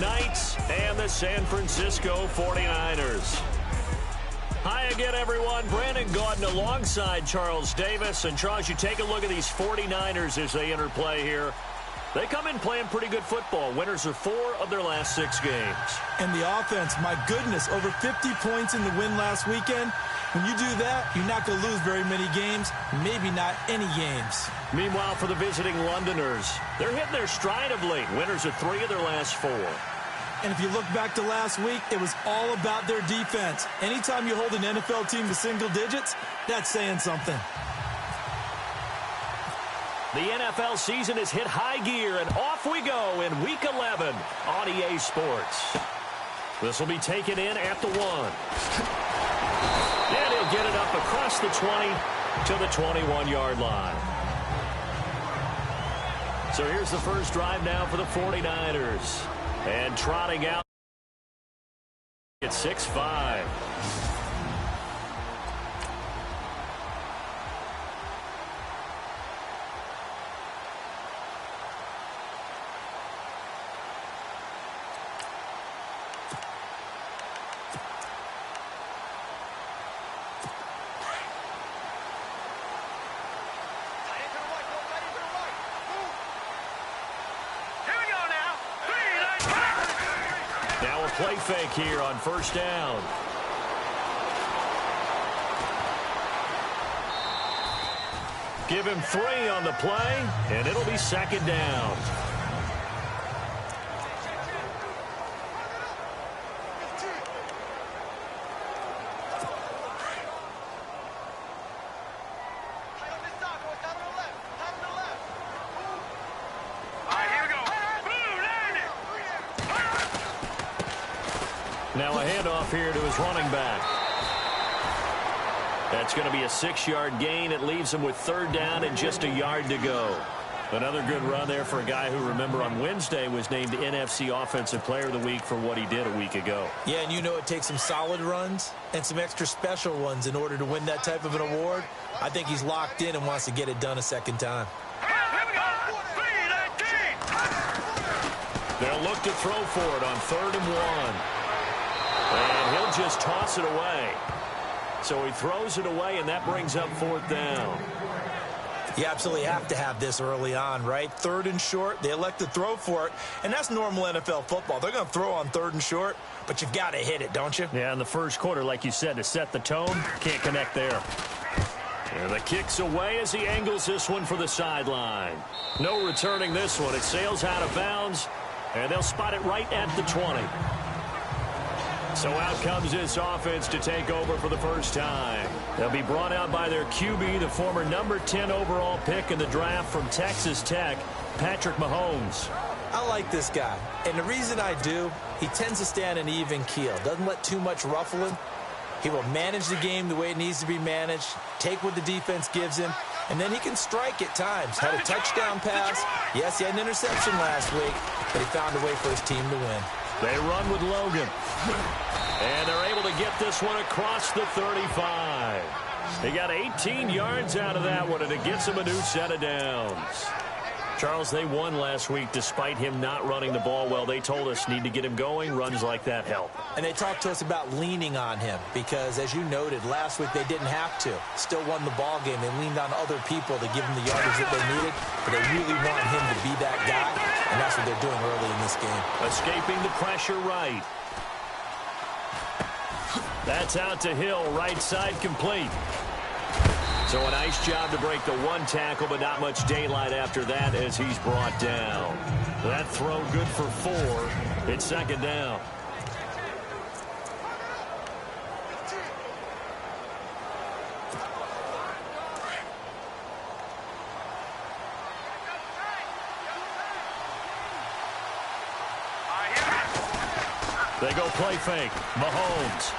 Knights and the San Francisco 49ers. Hi again, everyone. Brandon Gaudin alongside Charles Davis. And, Charles, you take a look at these 49ers as they enter play here. They come in playing pretty good football. Winners of 4 of their last 6 games. And the offense, my goodness, over 50 points in the win last weekend. When you do that, you're not going to lose very many games, maybe not any games. Meanwhile, for the visiting Londoners, they're hitting their stride of late. Winners of 3 of their last 4. And if you look back to last week, it was all about their defense. Anytime you hold an NFL team to single digits, that's saying something. The NFL season has hit high gear, and off we go in Week 11 on EA Sports. This will be taken in at the 1. And he'll get it up across the 20 to the 21-yard line. So here's the first drive now for the 49ers. And trotting out at 6'5". Play fake here on first down. Give him 3 on the play, and it'll be second down. Now a handoff here to his running back. That's going to be a 6-yard gain. It leaves him with third down and just a yard to go. Another good run there for a guy who, remember, on Wednesday was named NFC Offensive Player of the Week for what he did a week ago. Yeah, and you know it takes some solid runs and some extra special ones in order to win that type of an award. I think he's locked in and wants to get it done a second time. They'll look to throw for it on 3rd and 1. And he'll just toss it away. So he throws it away, and that brings up 4th down. You absolutely have to have this early on, right? 3rd and short, they elect to throw for it, and that's normal NFL football. They're going to throw on 3rd and short, but you've got to hit it, don't you? Yeah, in the first quarter, like you said, to set the tone, can't connect there. And the kick's away as he angles this one for the sideline. No returning this one. It sails out of bounds, and they'll spot it right at the 20. So out comes this offense to take over for the first time. They'll be brought out by their QB, the former number 10 overall pick in the draft from Texas Tech, Patrick Mahomes. I like this guy, and the reason I do, he tends to stay on an even keel. Doesn't let too much ruffle him. He will manage the game the way it needs to be managed, take what the defense gives him, and then he can strike at times. Had a touchdown pass. Yes, he had an interception last week, but he found a way for his team to win. They run with Logan. And they're able to get this one across the 35. They got 18 yards out of that one, and it gets them a new set of downs. Charles, they won last week despite him not running the ball well. They told us need to get him going. Runs like that help. And they talked to us about leaning on him because, as you noted, last week they didn't have to. Still won the ball game. They leaned on other people to give them the yardage that they needed, but they really want him to be that guy, and that's what they're doing early in this game. Escaping the pressure right. That's out to Hill, right side complete. So a nice job to break the 1 tackle, but not much daylight after that as he's brought down. That throw good for 4. It's second down. They go play fake. Mahomes.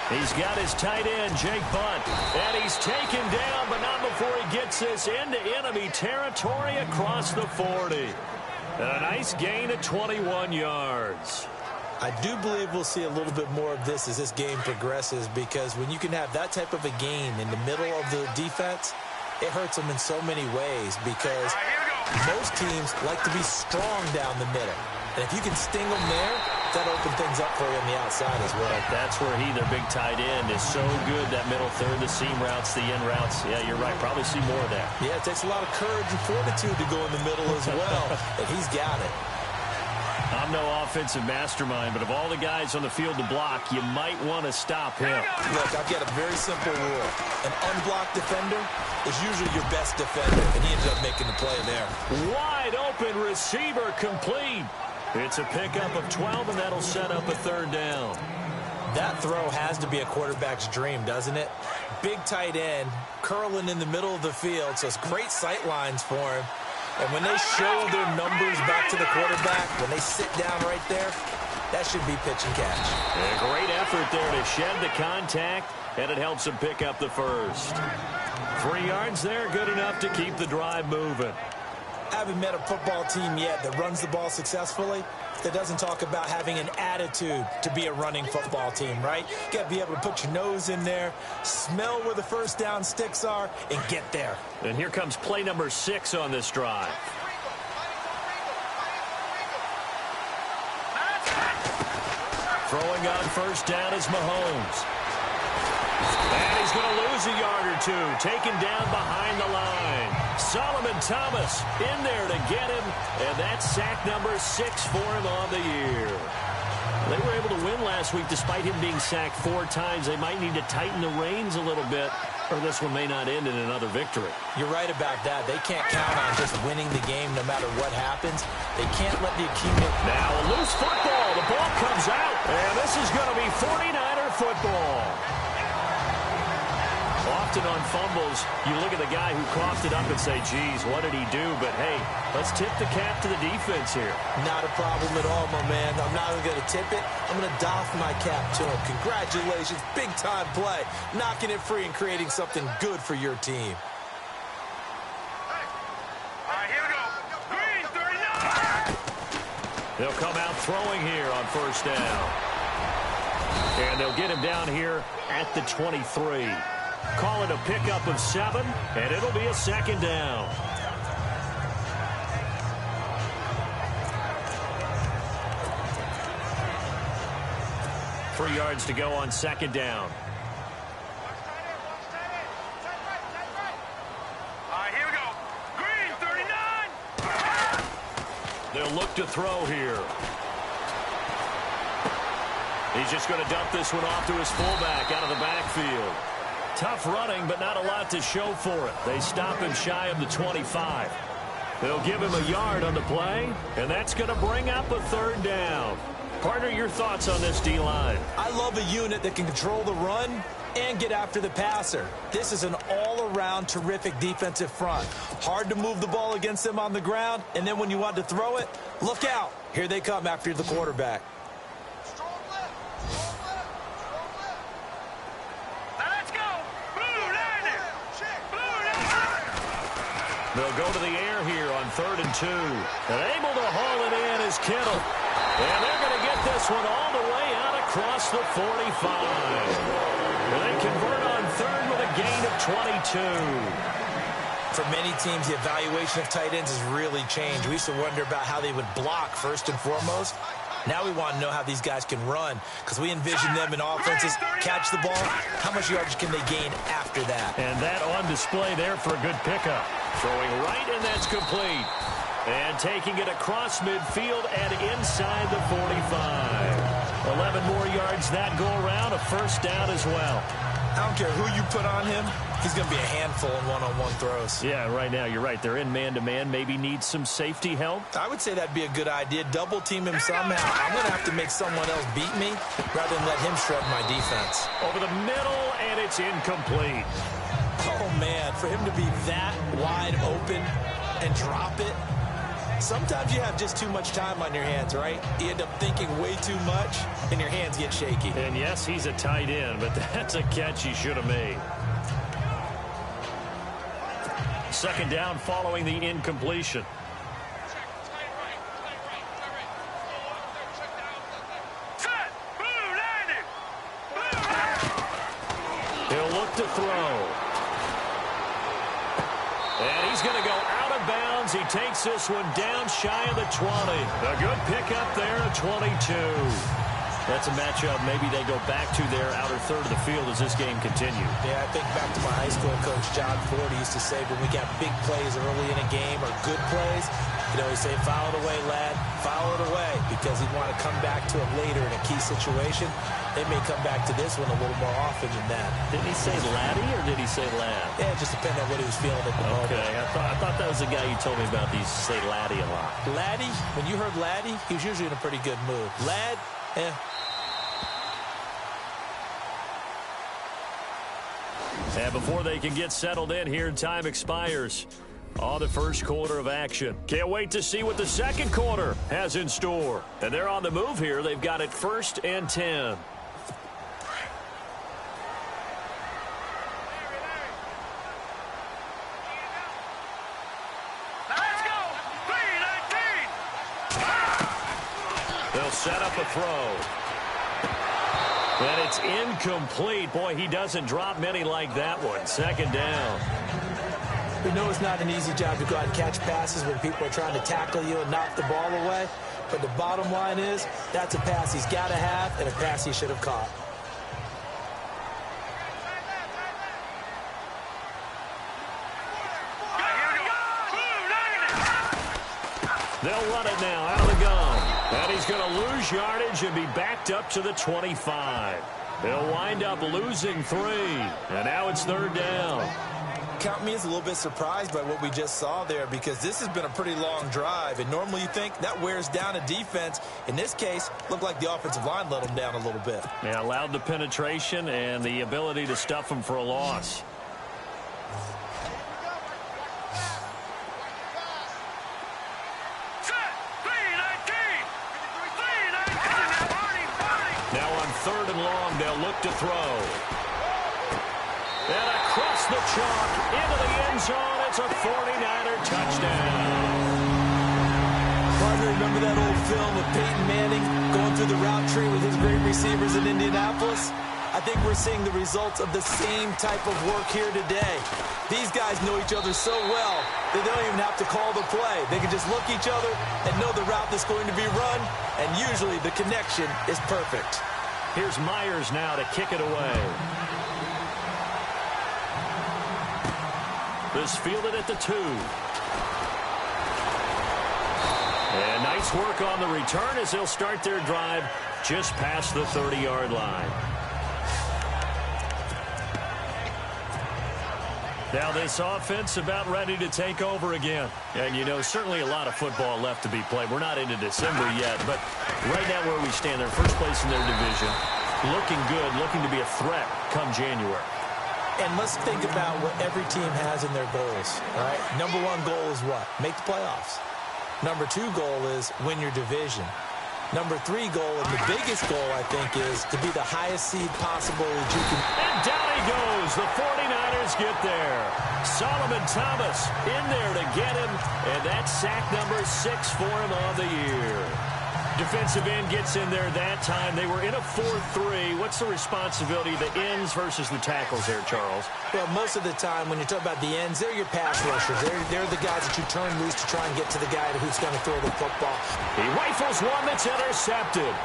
He's got his tight end, Jake Butt. And he's taken down, but not before he gets this into enemy territory across the 40. And a nice gain of 21 yards. I do believe we'll see a little bit more of this as this game progresses, because when you can have that type of a gain in the middle of the defense, it hurts them in so many ways, because Most teams like to be strong down the middle. And if you can sting them there, that opens things up for you on the outside as well. That's where their big tight end, is so good, that middle third, the seam routes, the in routes. Yeah, you're right. Probably see more of that. Yeah, it takes a lot of courage and fortitude to go in the middle as well, and he's got it. I'm no offensive mastermind, but of all the guys on the field to block, you might want to stop him. Look, I've got a very simple rule. An unblocked defender is usually your best defender, and he ended up making the play there. Wide open receiver complete. It's a pickup of 12, and that'll set up a third down. That throw has to be a quarterback's dream, doesn't it? Big tight end, curling in the middle of the field, so it's great sight lines for him. And when they show their numbers back to the quarterback, when they sit down right there, that should be pitch and catch. A great effort there to shed the contact, and it helps him pick up the first. 3 yards there, good enough to keep the drive moving. I haven't met a football team yet that runs the ball successfully that doesn't talk about having an attitude to be a running football team, right? You got to be able to put your nose in there, smell where the first down sticks are, and get there. And here comes play number 6 on this drive. Throwing on first down is Mahomes. And he's going to lose a yard or two, taken down behind the line. Solomon Thomas in there to get him, and that's sack number 6 for him on the year. They were able to win last week despite him being sacked 4 times. They might need to tighten the reins a little bit, or this one may not end in another victory. You're right about that. They can't count on just winning the game no matter what happens. They can't let the accumulate. Now a loose football. The ball comes out, and this is going to be 49er football. Often on fumbles, you look at the guy who coughed it up and say, geez, what did he do? But, hey, let's tip the cap to the defense here. Not a problem at all, my man. I'm not even going to tip it. I'm going to doff my cap to him. Congratulations. Big-time play. Knocking it free and creating something good for your team. All right, here we go. Green, 39. They'll come out throwing here on first down. And they'll get him down here at the 23. Call it a pickup of 7, and it'll be a second down. Three yards to go on second down. All right, here we go. Green, 39. They'll look to throw here. He's just going to dump this one off to his fullback out of the backfield. Tough running, but not a lot to show for it. They stop him shy of the 25. They'll give him a yard on the play, and that's going to bring up a third down. Partner, your thoughts on this D-line? I love a unit that can control the run and get after the passer. This is an all-around terrific defensive front. Hard to move the ball against them on the ground, and then when you want to throw it, look out. Here they come after the quarterback. They'll go to the air here on 3rd and 2. And able to haul it in is Kittle. And they're going to get this one all the way out across the 45. And they convert on 3rd with a gain of 22. For many teams, the evaluation of tight ends has really changed. We used to wonder about how they would block first and foremost. Now we want to know how these guys can run, because we envision them in offenses catch the ball. How much yardage can they gain after that? And that on display there for a good pickup. Throwing right, and that's complete. And taking it across midfield and inside the 45. 11 more yards that go around, a first down as well. I don't care who you put on him. He's going to be a handful in one-on-one throws. Yeah, right now, you're right. They're in man-to-man. Maybe need some safety help. I would say that'd be a good idea. Double team him somehow. I'm going to have to make someone else beat me rather than let him shred my defense. Over the middle, and it's incomplete. Oh, man, for him to be that wide open and drop it. Sometimes you have just too much time on your hands, right? You end up thinking way too much, and your hands get shaky. And yes, he's a tight end, but that's a catch he should have made. Second down following the incompletion. He'll look to throw. And he's going to go out of bounds he takes this one down shy of the 20. A good pickup there at 22. That's a matchup maybe they go back to their outer third of the field as this game continues. Yeah, I think back to my high school coach, John Ford. He used to say when we got big plays early in a game or good plays, you know, he'd say, foul it away, lad, foul it away, because he'd want to come back to it later in a key situation. They may come back to this one a little more often than that. Didn't he say laddie or did he say lad? Yeah, it just depended on what he was feeling at the moment. Okay, I thought that was the guy you told me about. He used to say laddie a lot. Laddie, when you heard laddie, he was usually in a pretty good mood. Lad, And before they can get settled in here, time expires on the first quarter of action. Can't wait to see what the second quarter has in store. And they're on the move here. They've got it 1st and 10. Let's go. 3-19. They'll set up a throw. And it's incomplete. Boy, he doesn't drop many like that one. 2nd down. we know it's not an easy job to go out and catch passes when people are trying to tackle you and knock the ball away. But the bottom line is, that's a pass he's got to have and a pass he should have caught. They'll run it now out of the gun. And he's going to lose yardage and be backed up to the 25. They'll wind up losing 3. And now it's 3rd down. Count me as a little bit surprised by what we just saw there, because this has been a pretty long drive. And normally you think that wears down a defense. In this case, looked like the offensive line let them down a little bit. Yeah, allowed the penetration and the ability to stuff them for a loss. Now on 3rd and long, they'll look to throw. And across the chalk, into the end zone, it's a 49er touchdown. Partner, remember that old film of Peyton Manning going through the route tree with his great receivers in Indianapolis? I think we're seeing the results of the same type of work here today. These guys know each other so well that they don't even have to call the play. They can just look each other and know the route that's going to be run, and usually the connection is perfect. Here's Myers now to kick it away. This fielded at the 2. And nice work on the return as they'll start their drive just past the 30-yard line. Now this offense about ready to take over again. And, you know, certainly a lot of football left to be played. We're not into December yet, but right now where we stand, they're first place in their division. Looking good, looking to be a threat come January. And let's think about what every team has in their goals, all right? Number 1 goal is what? Make the playoffs. Number 2 goal is win your division. Number 3 goal, and the biggest goal, I think, is to be the highest seed possible that you can. And down he goes. The 49ers get there. Solomon Thomas in there to get him, and that's sack number 6 for him on the year. Defensive end gets in there that time. They were in a 4-3. What's the responsibility of the ends versus the tackles there, Charles? Well, most of the time when you talk about the ends, they're your pass rushers. They're the guys that you turn loose to try and get to the guy who's going to throw the football. He rifles one that's intercepted.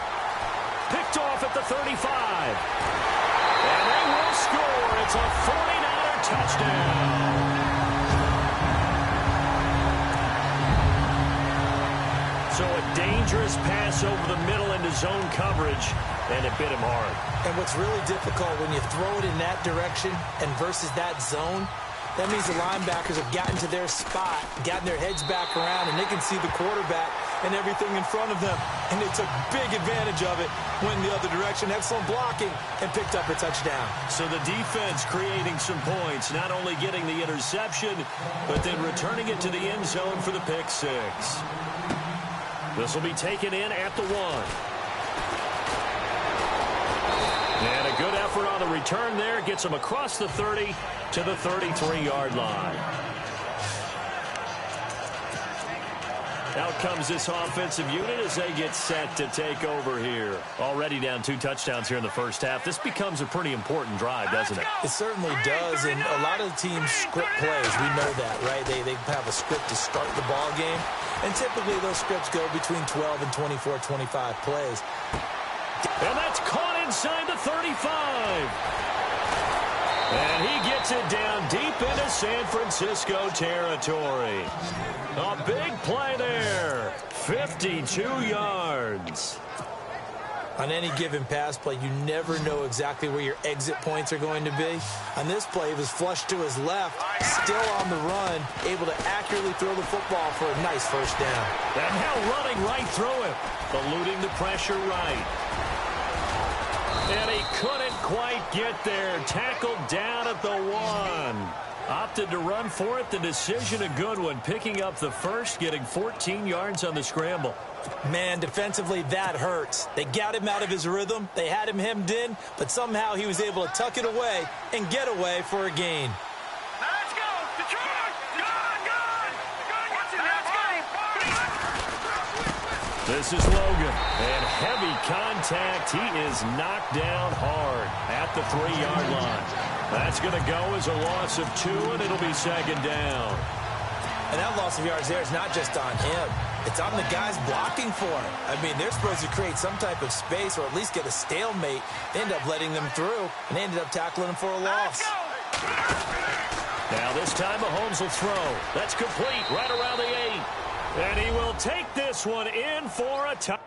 Picked off at the 35. And they will score. It's a 49er touchdown. So a dangerous pass over the middle into zone coverage, and it bit him hard. And what's really difficult when you throw it in that direction and versus that zone, that means the linebackers have gotten to their spot, gotten their heads back around, and they can see the quarterback and everything in front of them. And they took big advantage of it, went the other direction, excellent blocking, and picked up a touchdown. So the defense creating some points, not only getting the interception, but then returning it to the end zone for the pick 6. This will be taken in at the 1. And a good effort on the return there. Gets him across the 30 to the 33-yard line. Out comes this offensive unit as they get set to take over here. Already down 2 touchdowns here in the first half. This becomes a pretty important drive, doesn't it? It certainly does, and a lot of the teams script plays. We know that, right? They have a script to start the ball game, and typically those scripts go between 12 and 24, 25 plays. And that's caught inside the 35. And he gets it down deep into San Francisco territory. A big play there. 52 yards. On any given pass play, you never know exactly where your exit points are going to be. On this play, he was flushed to his left, still on the run, able to accurately throw the football for a nice first down. And now running right through him, eluding the pressure right. And he couldn't quite get there. Tackled down at the 1. Opted to run for it. The decision a good one. Picking up the first, getting 14 yards on the scramble. Man, defensively, that hurts. They got him out of his rhythm. They had him hemmed in, but somehow he was able to tuck it away and get away for a gain. Let's go! Detroit! Good! Let's go! This is Logan. And heavy contact. He is knocked down hard at the 3-yard line. That's going to go as a loss of 2, and it'll be second down. And that loss of yards there is not just on him. It's on the guys blocking for him. I mean, they're supposed to create some type of space or at least get a stalemate. They end up letting them through, and they ended up tackling them for a loss. Now this time Mahomes will throw. That's complete right around the 8. And he will take this one in for a touchdown.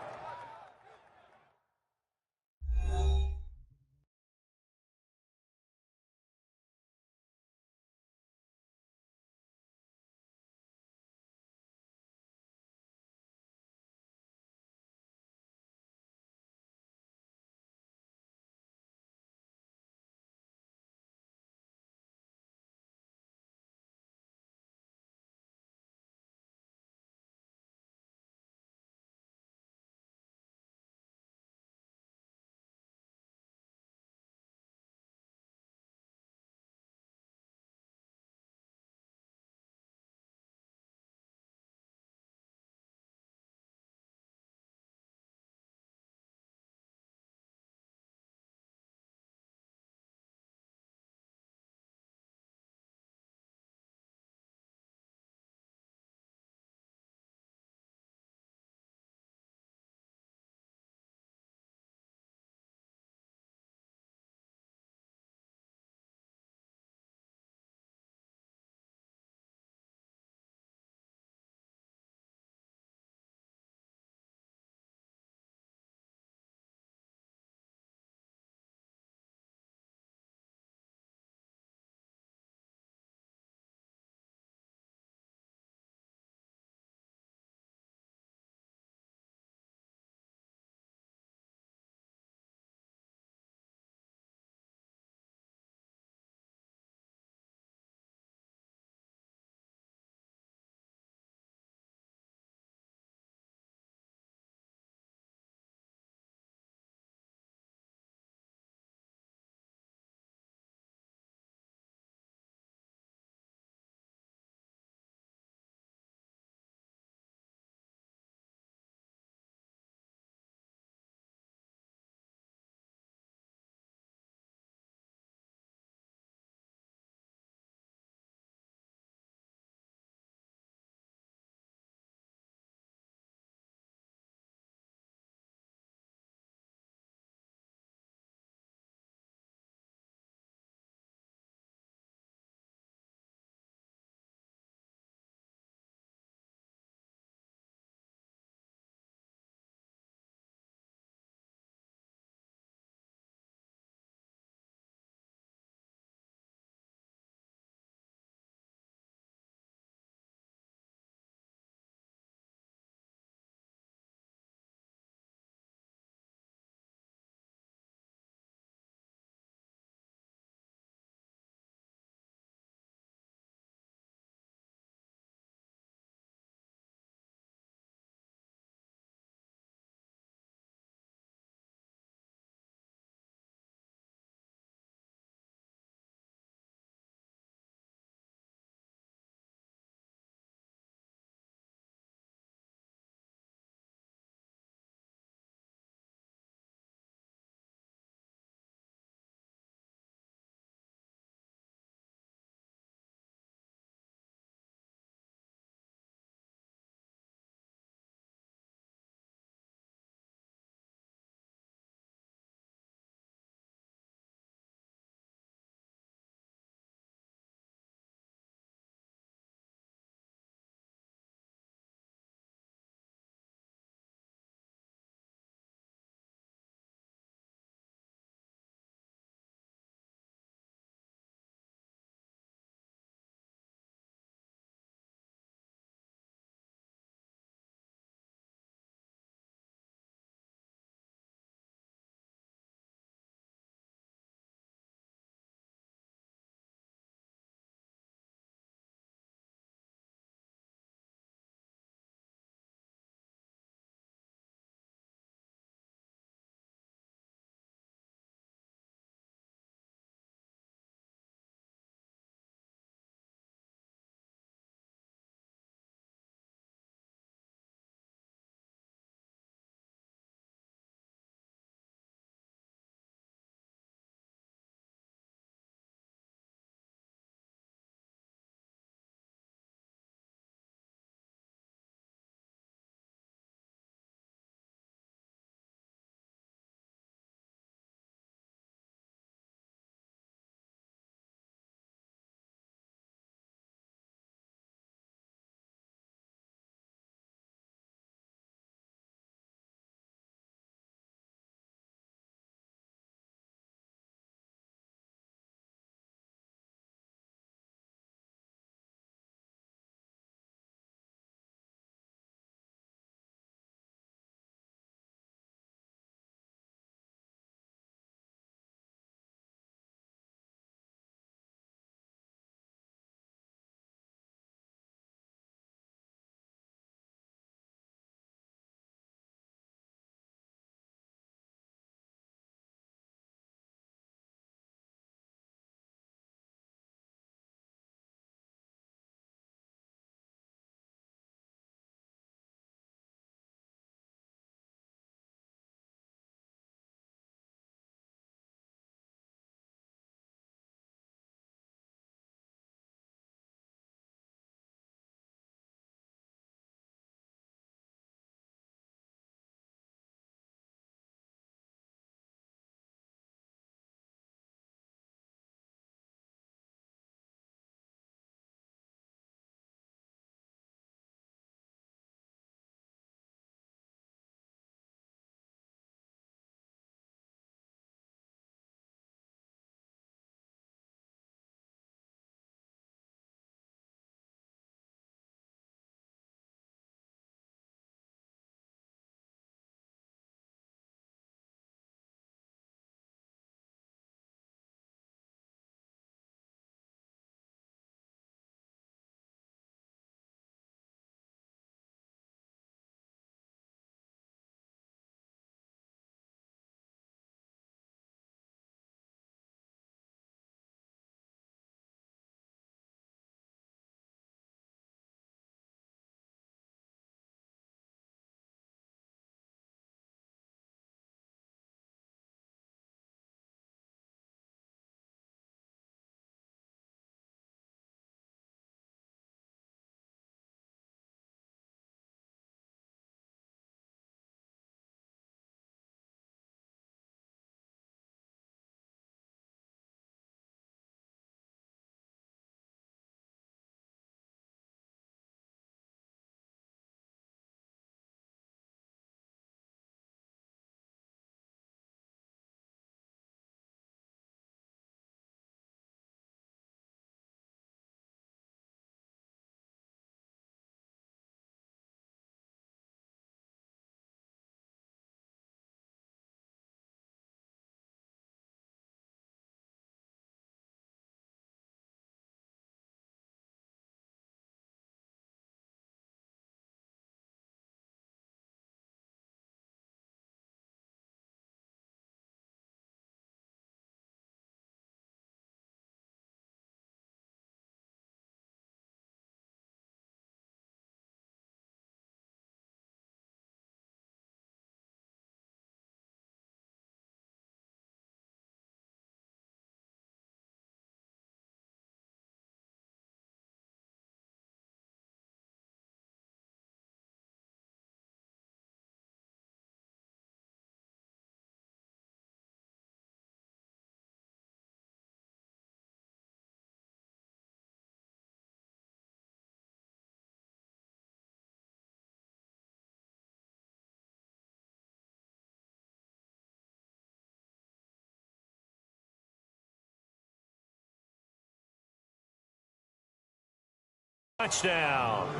Touchdown.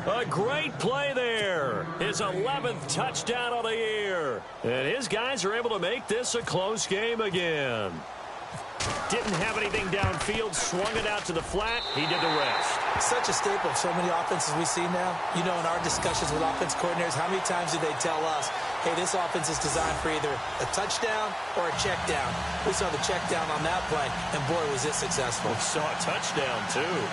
A great play there. His 11th touchdown of the year. And his guys are able to make this a close game again. Didn't have anything downfield, swung it out to the flat. He did the rest. Such a staple of so many offenses we see now. You know, in our discussions with offense coordinators, how many times do they tell us, hey, this offense is designed for either a touchdown or a check down. We saw the check down on that play, and boy, was it successful. We saw a touchdown, too.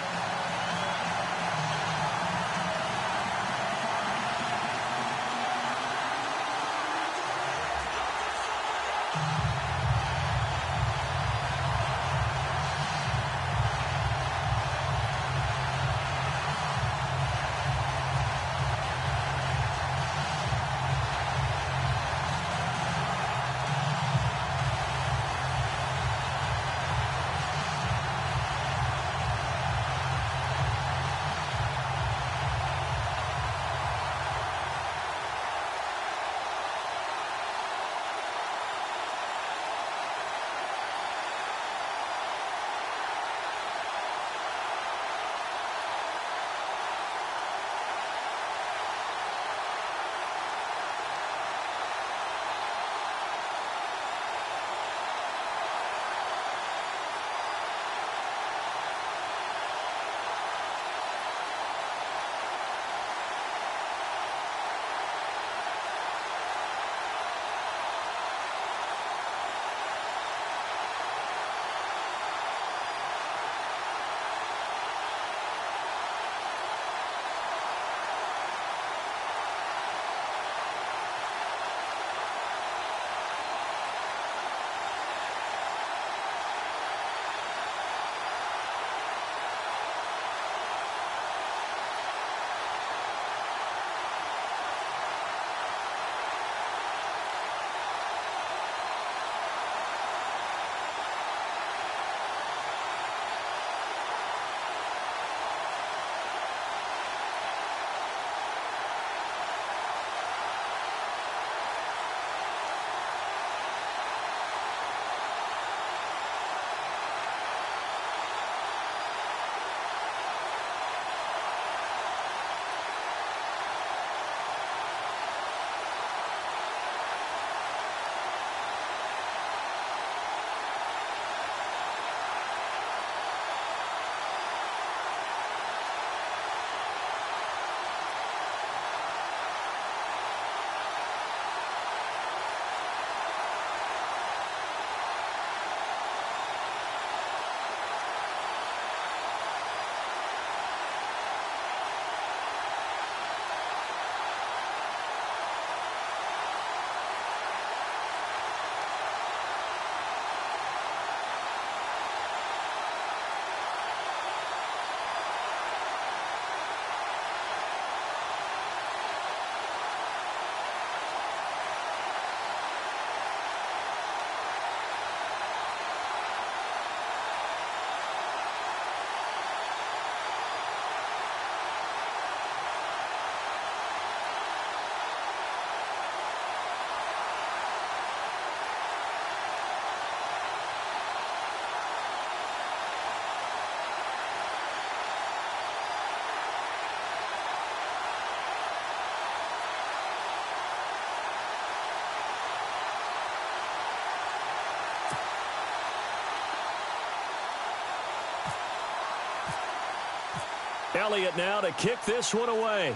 Elliott now to kick this one away.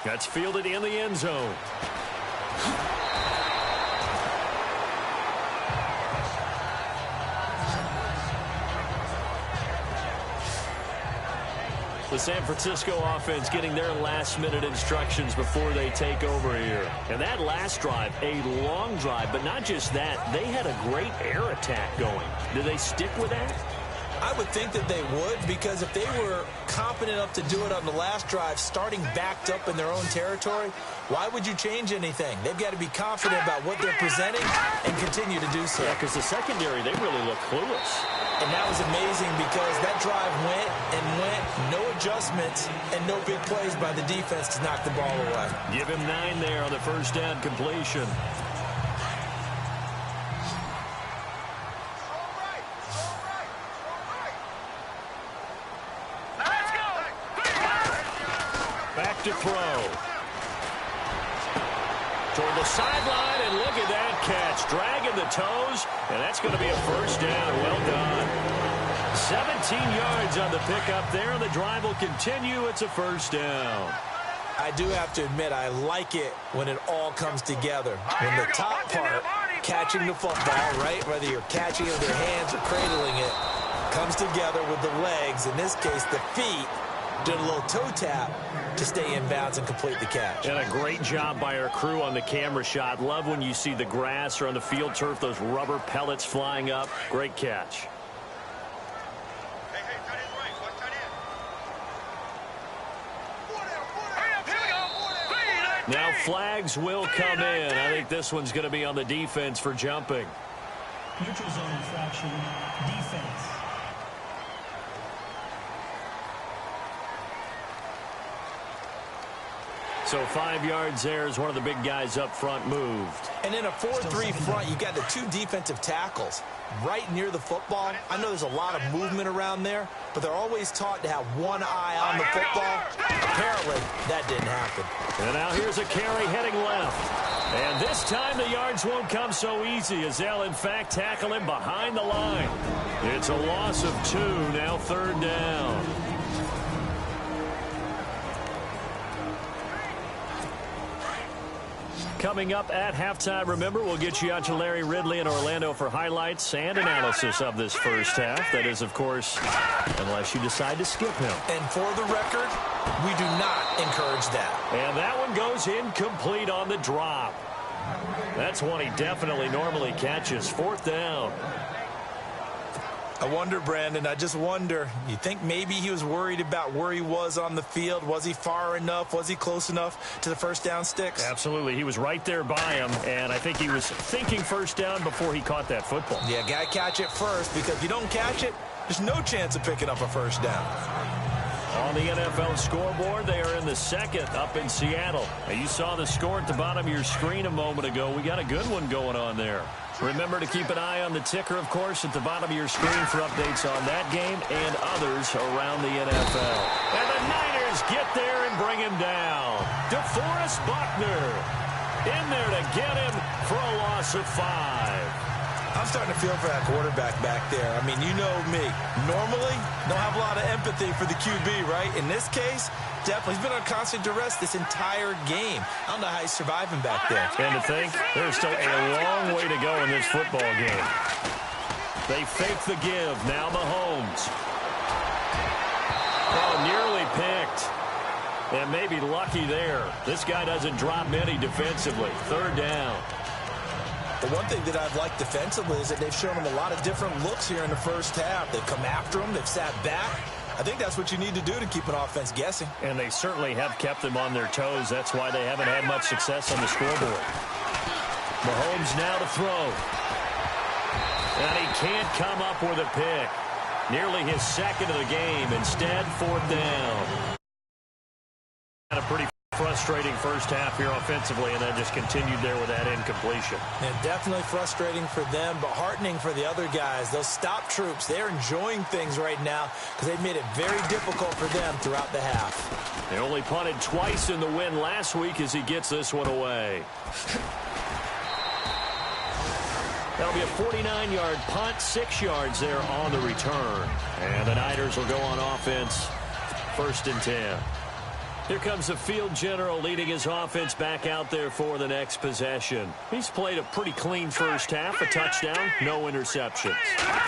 That's fielded in the end zone. The San Francisco offense getting their last-minute instructions before they take over here. And that last drive, a long drive, but not just that. They had a great air attack going. Do they stick with that? I would think that they would, because if they were confident enough to do it on the last drive, starting backed up in their own territory, why would you change anything? They've got to be confident about what they're presenting and continue to do so. Yeah, because the secondary, they really look clueless. And that was amazing because that drive went and went, no adjustments, and no big plays by the defense to knock the ball away. Give him 9 there on the first down completion. to throw. Toward the sideline, and look at that catch. Dragging the toes, and that's going to be a first down. Well done. 17 yards on the pickup there, and the drive will continue. It's a first down. I do have to admit, I like it when it all comes together. When the top part, catching the football, right, whether you're catching it with your hands or cradling it, comes together with the legs. In this case, the feet did a little toe tap to stay in bounds and complete the catch. And a great job by our crew on the camera shot. Love when you see the grass or on the field turf, those rubber pellets flying up. Great catch. Now flags will come in. I think this one's going to be on the defense for jumping. Neutral zone infraction, defense. So 5 yards there as one of the big guys up front moved. And in a 4-3 front, you've got the two defensive tackles right near the football. I know there's a lot of movement around there, but they're always taught to have one eye on the football. Apparently, that didn't happen. And now here's a carry heading left. And this time the yards won't come so easy as they'll, in fact, tackle him behind the line. It's a loss of 2, now third down. Coming up at halftime, remember, we'll get you out to Larry Ridley in Orlando for highlights and analysis of this first half. That is, of course, unless you decide to skip him. And for the record, we do not encourage that. And that one goes incomplete on the drop. That's one he definitely normally catches. Fourth down. I wonder, Brandon, I just wonder, you think maybe he was worried about where he was on the field? Was he far enough? Was he close enough to the first down sticks? Absolutely. He was right there by him, and I think he was thinking first down before he caught that football. Yeah, got to catch it first, because if you don't catch it, there's no chance of picking up a first down. On the NFL scoreboard, they are in the second up in Seattle. Now, you saw the score at the bottom of your screen a moment ago. We got a good one going on there. Remember to keep an eye on the ticker, of course, at the bottom of your screen for updates on that game and others around the NFL. And the Niners get there and bring him down. DeForest Buckner in there to get him for a loss of 5. I'm starting to feel for that quarterback back there. I mean, you know me. Normally, don't have a lot of empathy for the QB, right? In this case, definitely. He's been on constant duress this entire game. I don't know how he's surviving back there. And to think, there's still a long way to go in this football game. They fake the give. Now Mahomes. Oh, nearly picked. And maybe lucky there. This guy doesn't drop many defensively. Third down. The one thing that I've liked defensively is that they've shown him a lot of different looks here in the first half. They've come after him. They've sat back. I think that's what you need to do to keep an offense guessing. And they certainly have kept them on their toes. That's why they haven't had much success on the scoreboard. Mahomes now to throw. And he can't come up with a pick. Nearly his second of the game. Instead, fourth down. Had a pretty frustrating first half here offensively, and then just continued there with that incompletion. And definitely frustrating for them, but heartening for the other guys. Those stop troops, they're enjoying things right now because they've made it very difficult for them throughout the half. They only punted twice in the win last week as he gets this one away. That'll be a 49-yard punt, 6 yards there on the return. And the Niners will go on offense, 1st and 10. Here comes the field general leading his offense back out there for the next possession. He's played a pretty clean first half, a touchdown, no interceptions.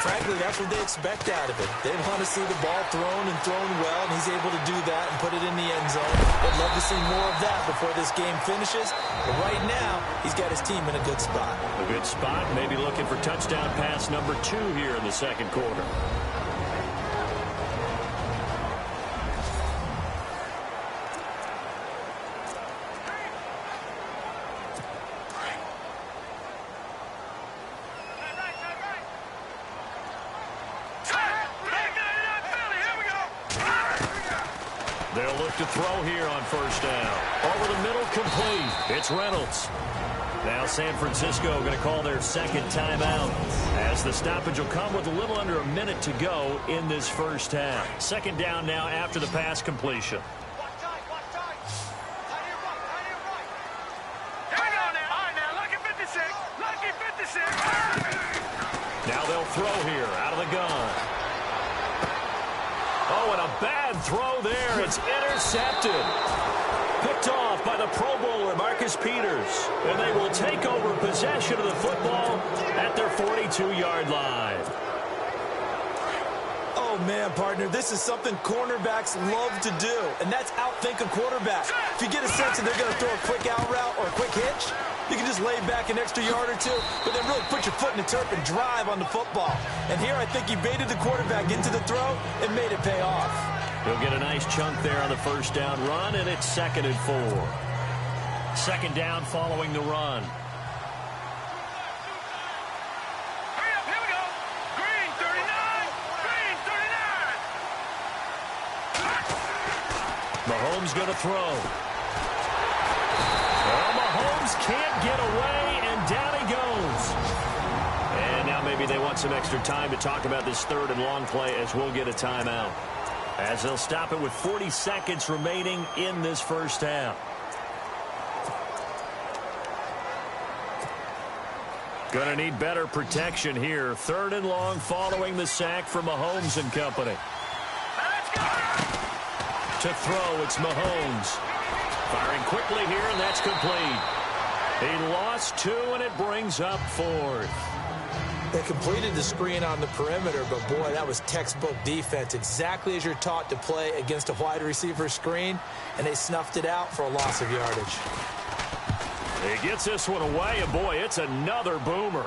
Frankly, that's what they expect out of it. They want to see the ball thrown and thrown well, and he's able to do that and put it in the end zone. They'd love to see more of that before this game finishes. But right now, he's got his team in a good spot. A good spot, maybe looking for touchdown pass number 2 here in the second quarter. They'll look to throw here on first down. Over the middle, complete. It's Reynolds. Now San Francisco going to call their second timeout as the stoppage will come with a little under a minute to go in this first half. Second down now after the pass completion. throw here out of the gun. Oh, and a bad throw there. It's intercepted. Picked off by the Pro Bowler, Marcus Peters. And they will take over possession of the football at their 42-yard line. Oh, man, partner, this is something cornerbacks love to do, and that's outthink a quarterback. If you get a sense that they're going to throw a quick out route or a quick hitch, you can just lay back an extra yard or two, but then really put your foot in the turf and drive on the football. And here I think he baited the quarterback into the throw and made it pay off. He'll get a nice chunk there on the first down run, and it's 2nd and 4. 2nd down following the run. Hurry up, here we go. Green 39. Green 39. Mahomes going to throw. Well, Mahomes can't get away, and down he goes. And now maybe they want some extra time to talk about this 3rd and long play as we'll get a timeout. As they'll stop it with 40 seconds remaining in this first half. Going to need better protection here. 3rd and long following the sack from Mahomes and company. Let's go. To throw, it's Mahomes. Firing quickly here, and that's complete. He lost 2, and it brings up 4th. They completed the screen on the perimeter, but boy, that was textbook defense, exactly as you're taught to play against a wide receiver screen, and they snuffed it out for a loss of yardage. He gets this one away, and boy, it's another boomer.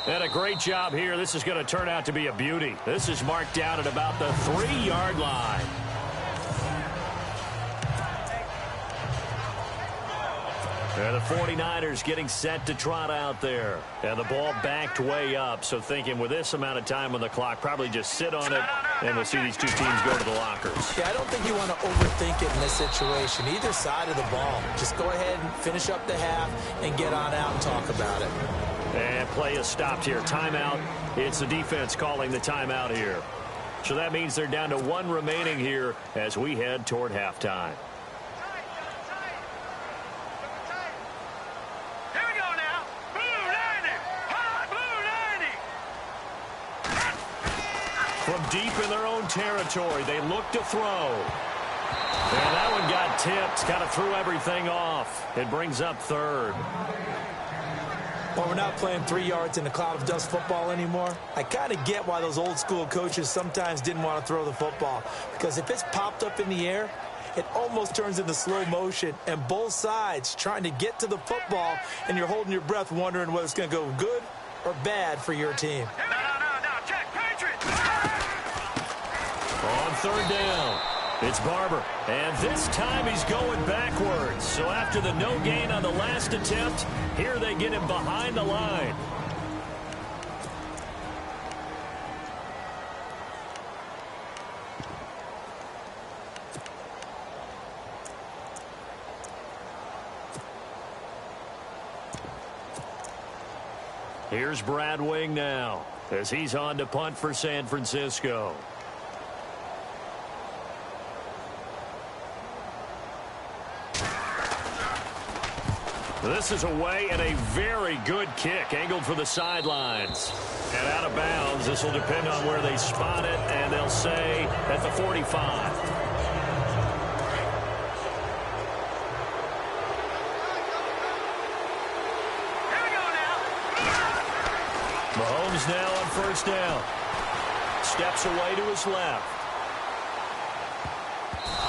And a great job here. This is going to turn out to be a beauty. This is marked out at about the 3-yard line. And the 49ers getting set to trot out there. And the ball backed way up. So thinking with this amount of time on the clock, probably just sit on it, and we'll see these two teams go to the lockers. Yeah, I don't think you want to overthink it in this situation. Either side of the ball. Just go ahead and finish up the half and get on out and talk about it. And play is stopped here. Timeout. It's the defense calling the timeout here. So that means they're down to 1 remaining here as we head toward halftime. From deep in their own territory, they look to throw. And that one got tipped, kind of threw everything off. It brings up 3rd. Well, we're not playing 3 yards in a cloud of dust football anymore. I kind of get why those old school coaches sometimes didn't want to throw the football. Because if it's popped up in the air, it almost turns into slow motion. And both sides trying to get to the football, and you're holding your breath wondering whether it's going to go good or bad for your team. On 3rd down, it's Barber. And this time he's going backwards. So after the no gain on the last attempt, here they get him behind the line. Here's Brad Wing now as he's on to punt for San Francisco. This is away and a very good kick, angled for the sidelines. And out of bounds, this will depend on where they spot it, and they'll say at the 45. Here we go now. Mahomes now on 1st down. Steps away to his left.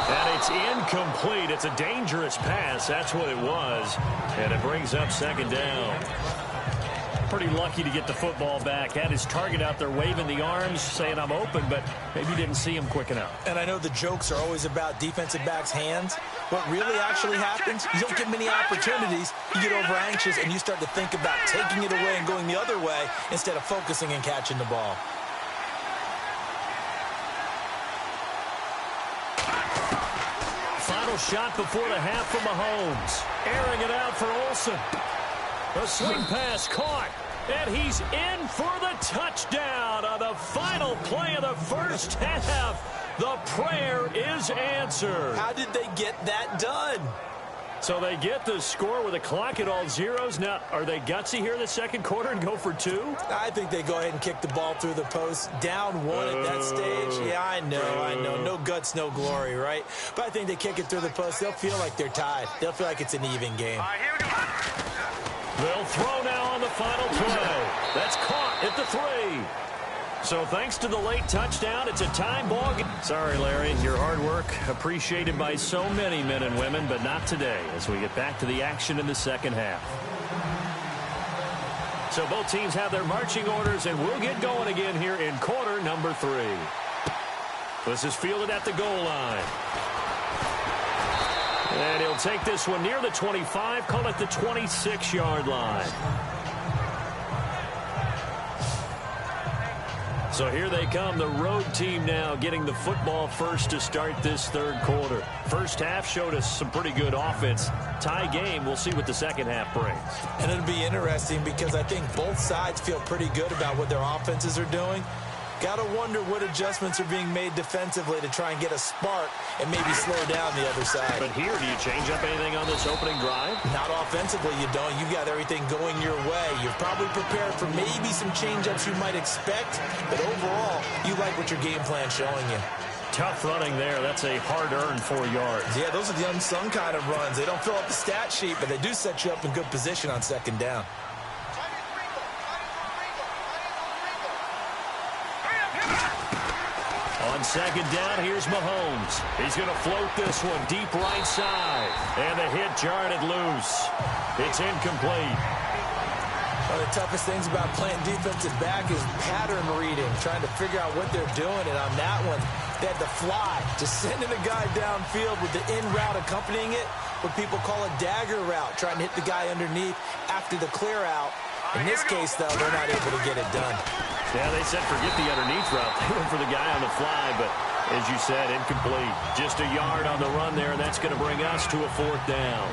And it's incomplete. It's a dangerous pass. That's what it was. And it brings up 2nd down. Pretty lucky to get the football back. Had his target out there waving the arms, saying I'm open, but maybe didn't see him quick enough. And I know the jokes are always about defensive backs' hands. What really actually happens, you don't get many opportunities. You get over anxious, and you start to think about taking it away and going the other way instead of focusing and catching the ball. Final shot before the half from Mahomes. Airing it out for Olsen. A swing pass caught. And he's in for the touchdown on the final play of the first half. The prayer is answered. How did they get that done? So they get the score with a clock at all zeros. Now, are they gutsy here in the second quarter and go for two? I think they go ahead and kick the ball through the post. Down one at that stage. Yeah, I know. No guts, no glory, right? But I think they kick it through the post. They'll feel like they're tied. They'll feel like it's an even game. All right, here we go. They'll throw now on the final play. That's caught at the 3. So thanks to the late touchdown, it's a time ball game. Sorry, Larry, your hard work appreciated by so many men and women, but not today as we get back to the action in the second half. So both teams have their marching orders, and we'll get going again here in quarter number 3. This is fielded at the goal line. And he'll take this one near the 25, call it the 26-yard line. So here they come, the road team now getting the football first to start this third quarter. First half showed us some pretty good offense. Tie game, we'll see what the second half brings. And it'll be interesting because I think both sides feel pretty good about what their offenses are doing. Got to wonder what adjustments are being made defensively to try and get a spark and maybe slow down the other side. But here, do you change up anything on this opening drive? Not offensively, you don't. You got everything going your way. You're probably prepared for maybe some change-ups you might expect, but overall, you like what your game plan's showing you. Tough running there. That's a hard-earned 4 yards. Yeah, those are the unsung kind of runs. They don't fill up the stat sheet, but they do set you up in good position on second down. On second down, here's Mahomes. He's going to float this one deep right side. And the hit jarred it loose. It's incomplete. One of the toughest things about playing defensive back is pattern reading, trying to figure out what they're doing. And on that one, they had to fly, just sending a guy downfield with the in route accompanying it, what people call a dagger route, trying to hit the guy underneath after the clear out. In this case, though, they're not able to get it done. Yeah, they said forget the underneath route. They went for the guy on the fly, but as you said, incomplete. Just a yard on the run there, and that's going to bring us to a 4th down.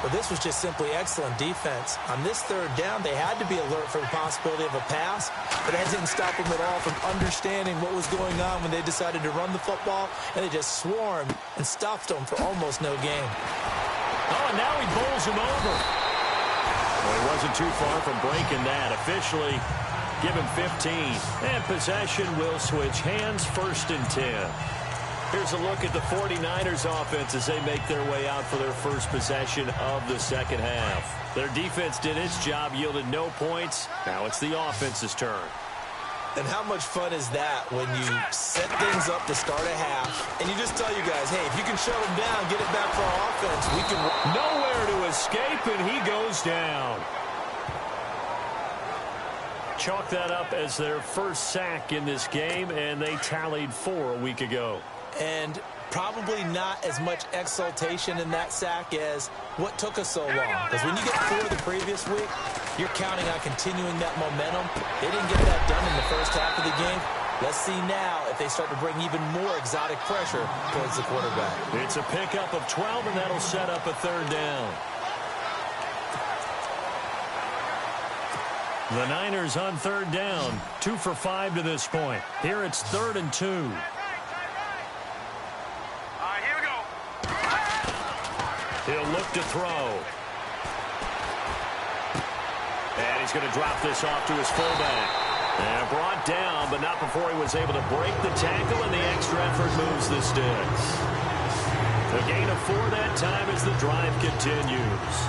Well, this was just simply excellent defense. On this 3rd down, they had to be alert for the possibility of a pass, but that didn't stop them at all from understanding what was going on when they decided to run the football, and they just swarmed and stuffed them for almost no gain. Oh, and now he bowls him over. Well, he wasn't too far from breaking that. Officially, give him 15. And possession will switch hands, 1st and 10. Here's a look at the 49ers offense as they make their way out for their first possession of the second half. Their defense did its job, yielded no points. Now it's the offense's turn. And how much fun is that when you set things up to start a half and you just tell you guys, hey, if you can shut them down, get it back for our offense, we can... Nowhere to escape, and he goes down. Chalk that up as their first sack in this game, and they tallied 4 a week ago. And probably not as much exultation in that sack as what took us so long. Because when you get 4 the previous week, you're counting on continuing that momentum. They didn't get that done in the first half of the game. Let's see now if they start to bring even more exotic pressure towards the quarterback. It's a pickup of 12, and that'll set up a 3rd down. The Niners on 3rd down, 2 for 5 to this point. Here it's 3rd and 2. All right, here we go. He'll look to throw. And he's going to drop this off to his fullback. And brought down, but not before he was able to break the tackle, and the extra effort moves the sticks. A gain of 4 that time as the drive continues.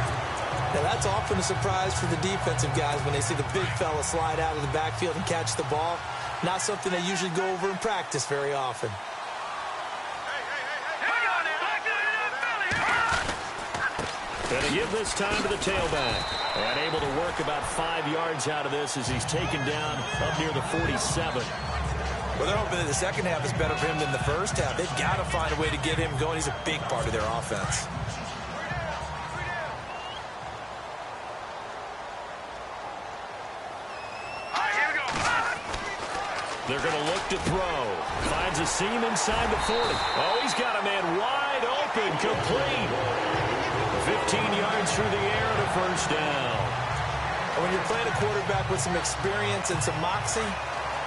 Now, that's often a surprise for the defensive guys when they see the big fella slide out of the backfield and catch the ball. Not something they usually go over in practice very often. And to give this time to the tailback. And able to work about 5 yards out of this as he's taken down up near the 47. Well, they're hoping that the second half is better for him than the first half. They've got to find a way to get him going. He's a big part of their offense. They're going to look to throw. Finds a seam inside the 40. Oh, he's got a man wide open, complete. 15 yards through the air to 1st down. And when you're playing a quarterback with some experience and some moxie,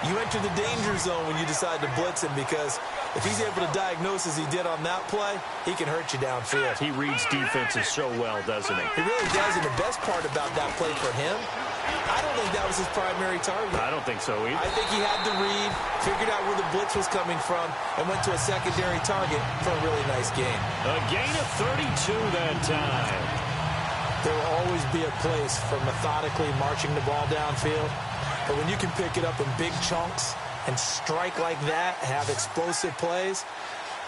You enter the danger zone when you decide to blitz him, because if he's able to diagnose as he did on that play, he can hurt you downfield. He reads defenses so well, doesn't he? He really does, and the best part about that play for him, I don't think that was his primary target. I don't think so either. I think he had the read, figured out where the blitz was coming from, and went to a secondary target for a really nice gain. A gain of 32 that time. There will always be a place for methodically marching the ball downfield. But when you can pick it up in big chunks and strike like that, have explosive plays,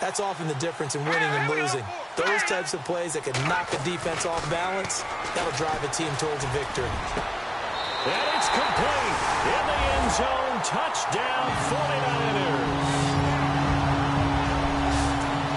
that's often the difference in winning and losing. Those types of plays that can knock a defense off balance, that'll drive a team towards a victory. And it's complete. In the end zone, touchdown, 49ers.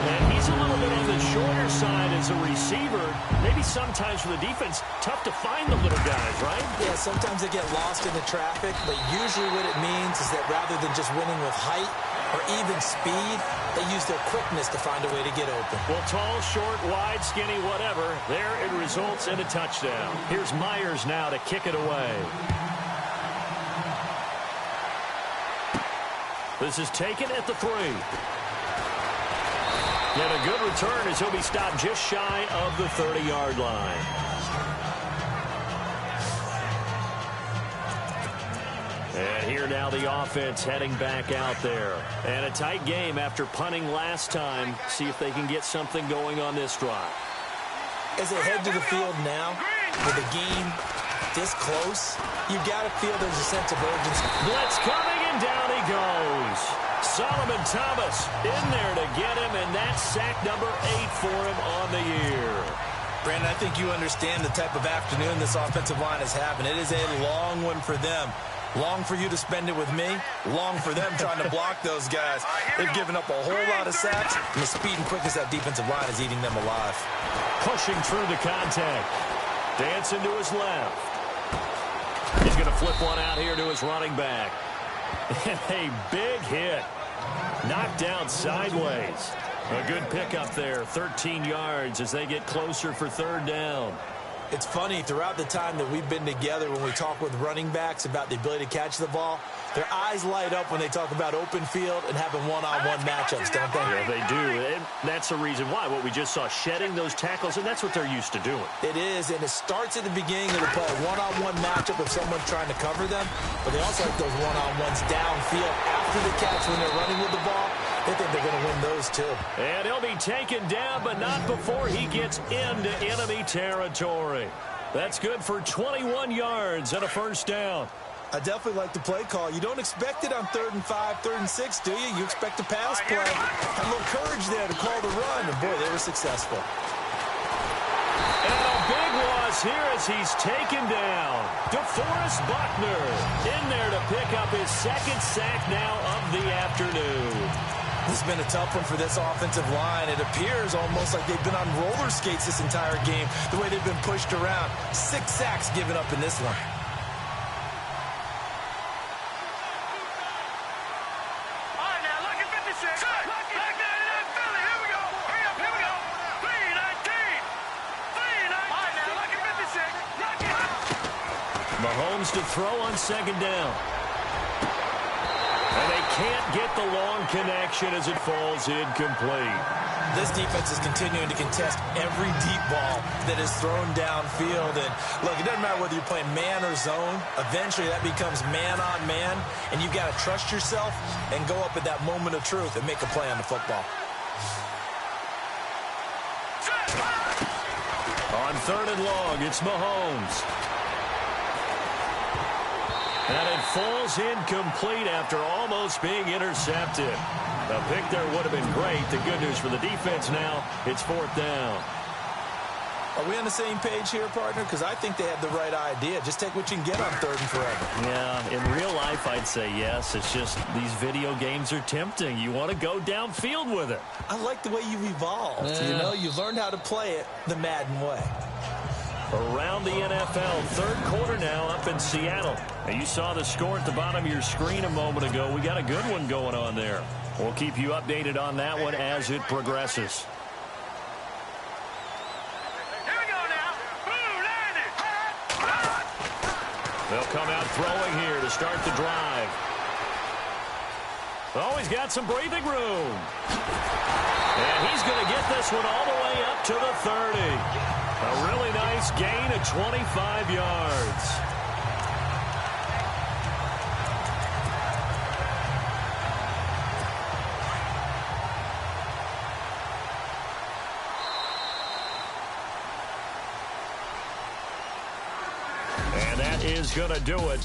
And he's a little bit on the shorter side as a receiver. Maybe sometimes for the defense, tough to find the little guys, right? Yeah, sometimes they get lost in the traffic, but usually what it means is that rather than just winning with height or even speed, they use their quickness to find a way to get open. Well, tall, short, wide, skinny, whatever, there it results in a touchdown. Here's Myers now to kick it away. This is taken at the 3. And a good return as he'll be stopped just shy of the 30-yard line. And here now the offense heading back out there. And a tight game after punting last time. See if they can get something going on this drive. As they head to the field now, with the game this close, you got to feel there's a sense of urgency. Blitz coming, and down he goes. Solomon Thomas in there to get him, and that's sack number 8 for him on the year. Brandon, I think you understand the type of afternoon this offensive line is having. It is a long one for them. Long for you to spend it with me. Long for them trying to block those guys. They've given up a whole lot of sacks, and the speed and quickness that defensive line is eating them alive. Pushing through the contact. Dancing to his left. He's going to flip one out here to his running back. And a big hit. Knocked down sideways. A good pickup there. 13 yards as they get closer for 3rd down. It's funny, throughout the time that we've been together, when we talk with running backs about the ability to catch the ball, their eyes light up when they talk about open field and having one-on-one matchups, don't they? Yeah, they do. And that's the reason why. What we just saw, shedding those tackles, and that's what they're used to doing. It is, and it starts at the beginning of the play. One-on-one matchup if someone's trying to cover them, but they also like those one-on-ones downfield after the catch when they're running with the ball. They think they're going to win those, too. And he'll be taken down, but not before he gets into enemy territory. That's good for 21 yards and a 1st down. I definitely like the play call. You don't expect it on 3rd and 5, 3rd and 6, do you? You expect a pass play. Had a little courage there to call the run, and boy, they were successful. And a big loss here as he's taken down. DeForest Buckner in there to pick up his 2nd sack now of the afternoon. This has been a tough one for this offensive line. It appears almost like they've been on roller skates this entire game, the way they've been pushed around. 6 sacks given up in this one. All right, now, look at 56. Back 99, Philly. Here we go. Hurry up, here we go. 319. 319. All right, now, look at 56. Look at Mahomes to throw on 2nd down. And they can't get the long connection as it falls incomplete. This defense is continuing to contest every deep ball that is thrown downfield. And look, it doesn't matter whether you're playing man or zone. Eventually that becomes man on man, and you've got to trust yourself and go up at that moment of truth and make a play on the football. On 3rd and long, it's Mahomes. And it falls incomplete after almost being intercepted. The pick there would have been great. The good news for the defense now, it's 4th down. Are we on the same page here, partner? Because I think they had the right idea. Just take what you can get on 3rd and forever. Yeah, in real life, I'd say yes. It's just these video games are tempting. You want to go downfield with it. I like the way you've evolved. Yeah. You know, you learned how to play it the Madden way. Around the NFL, 3rd quarter now up in Seattle. And you saw the score at the bottom of your screen a moment ago. We got a good one going on there. We'll keep you updated on that one as it progresses. Here we go now. Boom, landed. They'll come out throwing here to start the drive. Oh, he's got some breathing room. And he's going to get this one all the way up to the 30. A really nice gain of 25 yards. And that is going to do it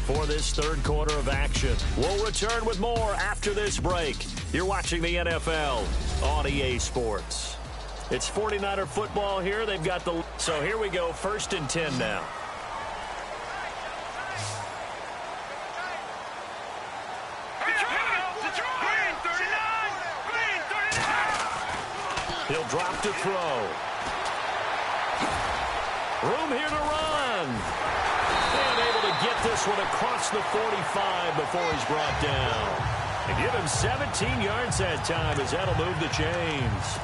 for this third quarter of action. We'll return with more after this break. You're watching the NFL on EA Sports. It's 49er football here. They've got the... So here we go, 1st and 10 now. He'll drop to throw. Room here to run. And able to get this one across the 45 before he's brought down. And give him 17 yards that time as that'll move the chains.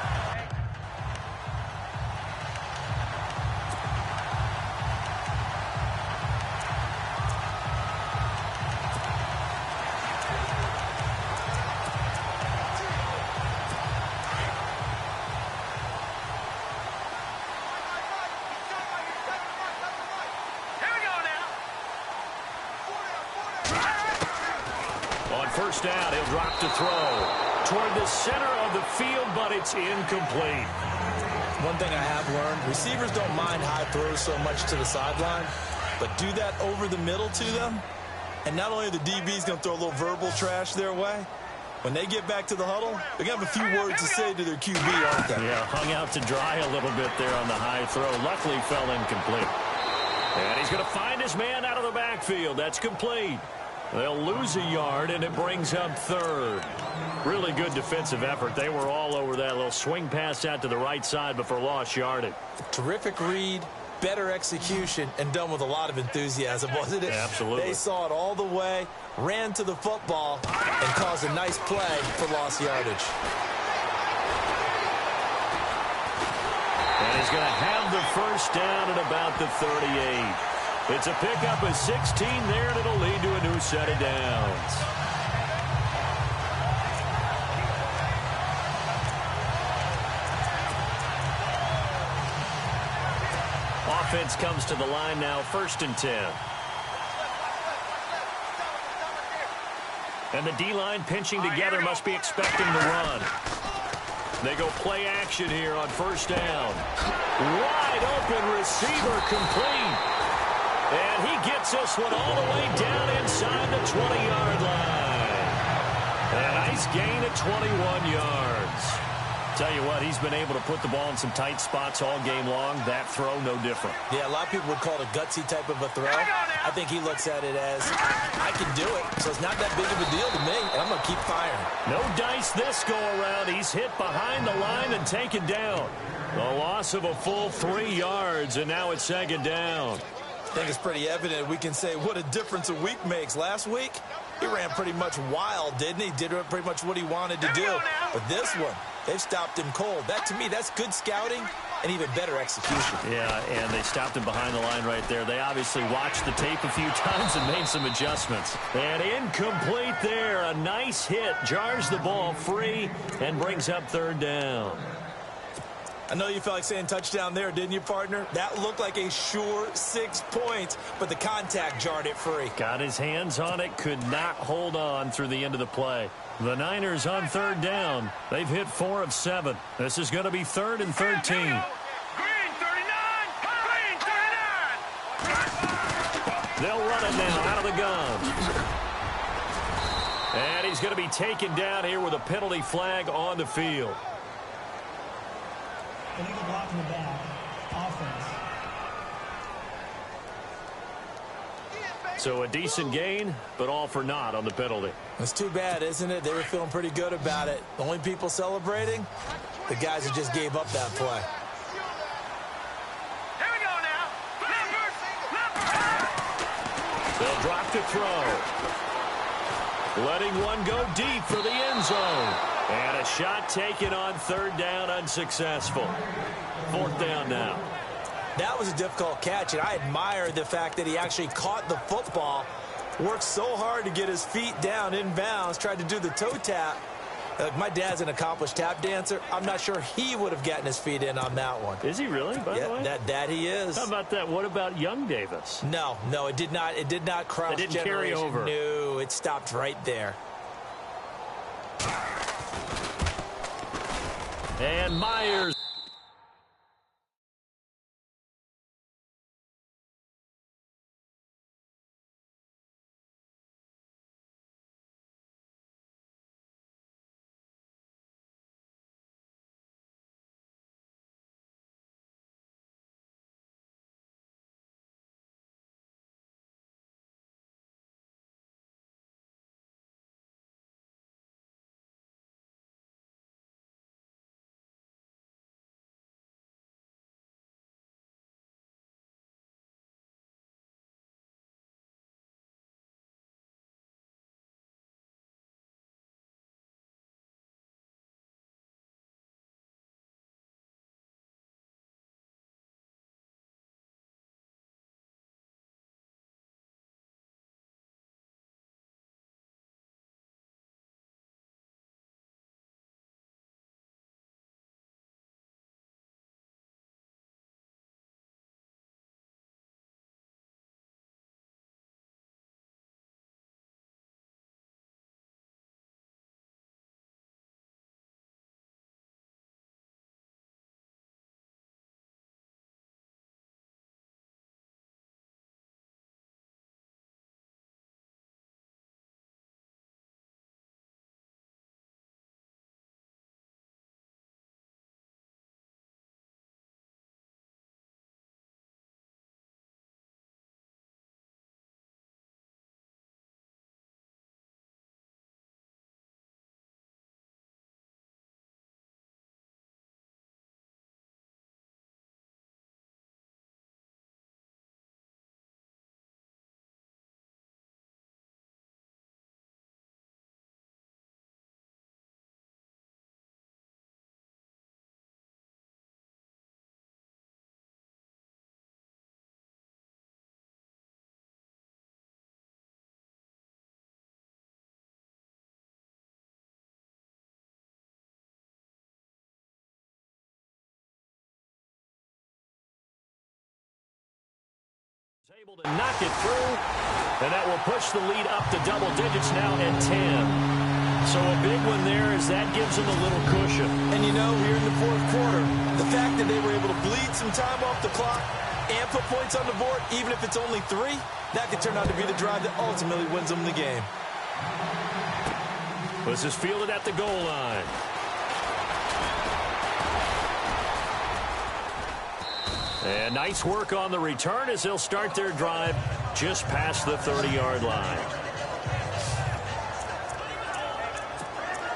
First down, he'll drop to throw toward the center of the field, but it's incomplete. One thing I have learned, receivers don't mind high throws so much to the sideline, but do that over the middle to them, and not only are the DBs going to throw a little verbal trash their way, when they get back to the huddle, they're going to have a few words to say to their QB, aren't they? Yeah, hung out to dry a little bit there on the high throw. Luckily, fell incomplete. And he's going to find his man out of the backfield. That's complete. They'll lose a yard, and it brings up third. Really good defensive effort. They were all over that little swing pass out to the right side before lost yardage. Terrific read, better execution, and done with a lot of enthusiasm, wasn't it? Absolutely. They saw it all the way, ran to the football, and caused a nice play for lost yardage. And he's going to have the first down at about the 38. It's a pickup of 16 there, and it'll lead to a new set of downs. Offense comes to the line now, 1st and 10. And the D-line pinching together must be expecting the run. They go play action here on 1st down. Wide open receiver complete. And he gets this one all the way down inside the 20-yard line. A nice gain of 21 yards. Tell you what, he's been able to put the ball in some tight spots all game long. That throw, no different. Yeah, a lot of people would call it a gutsy type of a throw. I think he looks at it as, I can do it, so it's not that big of a deal to me, and I'm going to keep firing. No dice this go-around. He's hit behind the line and taken down. A loss of a full 3 yards, and now it's 2nd down. I think it's pretty evident. We can say what a difference a week makes. Last week, he ran pretty much wild, didn't he? Did pretty much what he wanted to do. But this one, they've stopped him cold. That, to me, that's good scouting and even better execution. Yeah, and they stopped him behind the line right there. They obviously watched the tape a few times and made some adjustments. And incomplete there. A nice hit. Jars the ball free and brings up 3rd down. I know you felt like saying touchdown there, didn't you, partner? That looked like a sure 6 points, but the contact jarred it free. Got his hands on it, could not hold on through the end of the play. The Niners on 3rd down. They've hit 4 of 7. This is going to be 3rd and 13. Green 39! Green 39! They'll run it now out of the gun. And he's going to be taken down here with a penalty flag on the field. Illegal block in the back. Offense. So a decent gain, but all for naught on the penalty. It's too bad, isn't it? They were feeling pretty good about it. The only people celebrating, the guys who just gave up that play. Here we go now. They'll drop to throw. Letting one go deep for the end zone. And a shot taken on 3rd down, unsuccessful. 4th down now. That was a difficult catch, and I admire the fact that he actually caught the football Worked so hard to get his feet down inbounds, tried to do the toe tap. My dad's an accomplished tap dancer. I'm not sure he would have gotten his feet in on that one. Is he really, by the way? That he is. How about that? What about young Davis? No, it did not. It did not cross. It didn't carry over. No, it stopped right there. And Myers. Able to knock it through, and that will push the lead up to double digits now at 10. So a big one there as that gives them a little cushion. And you know, here in the fourth quarter, the fact that they were able to bleed some time off the clock and put points on the board, even if it's only 3, that could turn out to be the drive that ultimately wins them the game. This is fielded at the goal line. And nice work on the return as they'll start their drive just past the 30-yard line.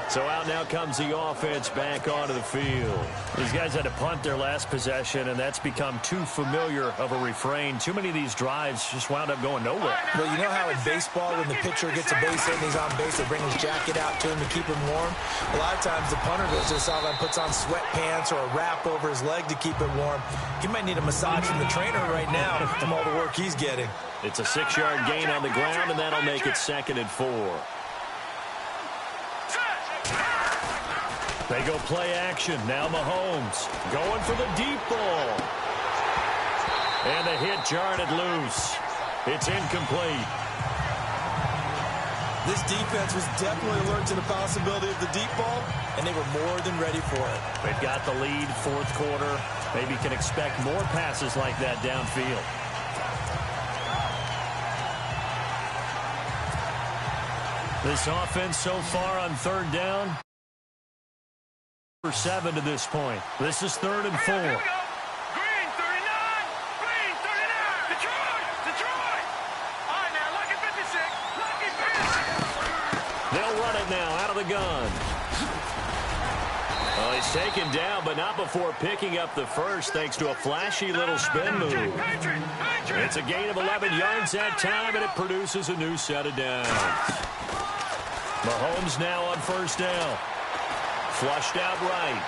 So out now comes the offense back onto the field. These guys had to punt their last possession, and that's become too familiar of a refrain. Too many of these drives just wound up going nowhere. Well, you know how in baseball, when the pitcher gets a base hit and he's on base, they bring his jacket out to him to keep him warm? A lot of times the punter goes to the sideline, puts on sweatpants or a wrap over his leg to keep it warm. He might need a massage from the trainer right now from all the work he's getting. It's a 6-yard gain on the ground, and that'll make it 2nd and 4. They go play action. Now Mahomes going for the deep ball. And the hit jarred it loose. It's incomplete. This defense was definitely alert to the possibility of the deep ball, and they were more than ready for it. They've got the lead, fourth quarter. Maybe can expect more passes like that downfield. This offense so far on 3rd down. For 7 to this point. This is 3rd and 4. Green 39. Green 39. Detroit. All right, now, lucky 56. Lucky 56. They'll run it now out of the gun. Well, he's taken down, but not before picking up the first thanks to a flashy little spin move. It's a gain of 11 yards that time, and it produces a new set of downs. Mahomes now on 1st down. Flushed out right.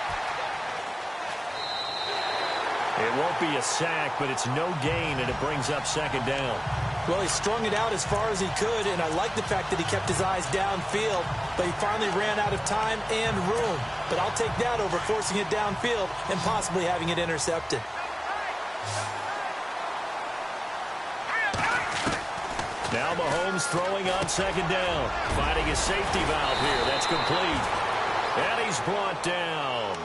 It won't be a sack, but it's no gain, and it brings up 2nd down. Well, he strung it out as far as he could, and I like the fact that he kept his eyes downfield, but he finally ran out of time and room. But I'll take that over forcing it downfield and possibly having it intercepted. Now Mahomes throwing on second down. Finding his safety valve here. That's complete. And he's brought down.